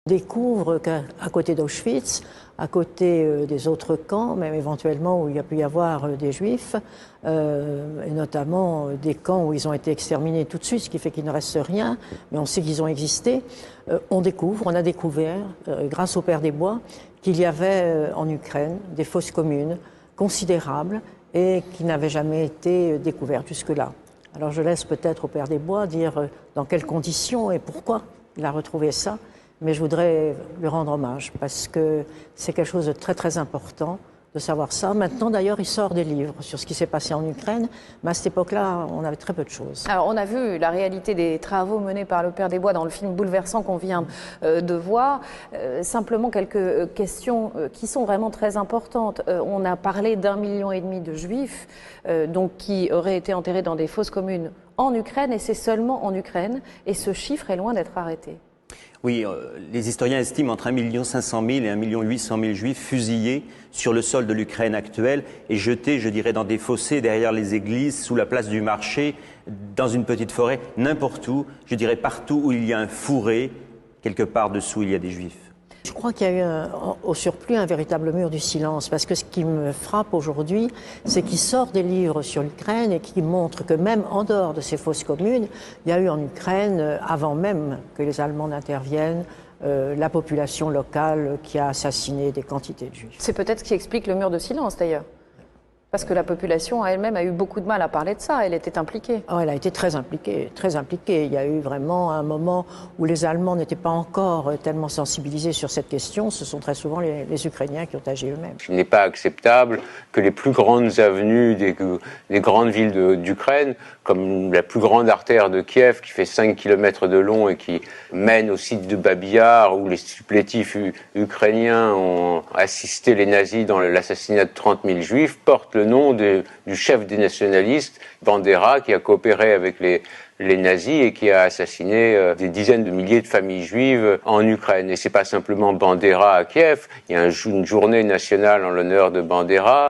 Découvre qu'à côté d'Auschwitz, à côté des autres camps, même éventuellement où il y a pu y avoir des juifs, et notamment des camps où ils ont été exterminés tout de suite, ce qui fait qu'il ne reste rien, mais on sait qu'ils ont existé, on a découvert, grâce au Père des Bois, qu'il y avait en Ukraine des fosses communes considérables et qui n'avaient jamais été découvertes jusque-là. Alors je laisse peut-être au Père des Bois dire dans quelles conditions et pourquoi il a retrouvé ça. Mais je voudrais lui rendre hommage parce que c'est quelque chose de très très important de savoir ça. Maintenant d'ailleurs il sort des livres sur ce qui s'est passé en Ukraine, mais à cette époque-là on avait très peu de choses. Alors on a vu la réalité des travaux menés par le Père des Bois dans le film bouleversant qu'on vient de voir. Simplement quelques questions qui sont vraiment très importantes. On a parlé d'1,5 million de juifs donc qui auraient été enterrés dans des fosses communes en Ukraine, et c'est seulement en Ukraine, et ce chiffre est loin d'être arrêté. Oui, les historiens estiment entre 1 500 000 et 1 800 000 juifs fusillés sur le sol de l'Ukraine actuelle et jetés, je dirais, dans des fossés derrière les églises, sous la place du marché, dans une petite forêt, n'importe où, je dirais partout où il y a un fourré, quelque part dessous il y a des juifs. Je crois qu'il y a eu au surplus un véritable mur du silence, parce que ce qui me frappe aujourd'hui, c'est qu'il sort des livres sur l'Ukraine et qui montrent que même en dehors de ces fosses communes, il y a eu en Ukraine, avant même que les Allemands n'interviennent, la population locale qui a assassiné des quantités de juifs. C'est peut-être ce qui explique le mur de silence d'ailleurs. Parce que la population elle-même a eu beaucoup de mal à parler de ça, elle était impliquée. Oh, elle a été très impliquée, très impliquée. Il y a eu vraiment un moment où les Allemands n'étaient pas encore tellement sensibilisés sur cette question. Ce sont très souvent les Ukrainiens qui ont agi eux-mêmes. Il n'est pas acceptable que les plus grandes avenues des grandes villes d'Ukraine, comme la plus grande artère de Kiev qui fait 5 km de long et qui mène au site de Babi Yar, où les supplétifs ukrainiens ont assisté les nazis dans l'assassinat de 30 000 juifs, portent le nom du chef des nationalistes, Bandera, qui a coopéré avec les nazis et qui a assassiné des dizaines de milliers de familles juives en Ukraine. Et c'est pas simplement Bandera à Kiev, il y a une journée nationale en l'honneur de Bandera.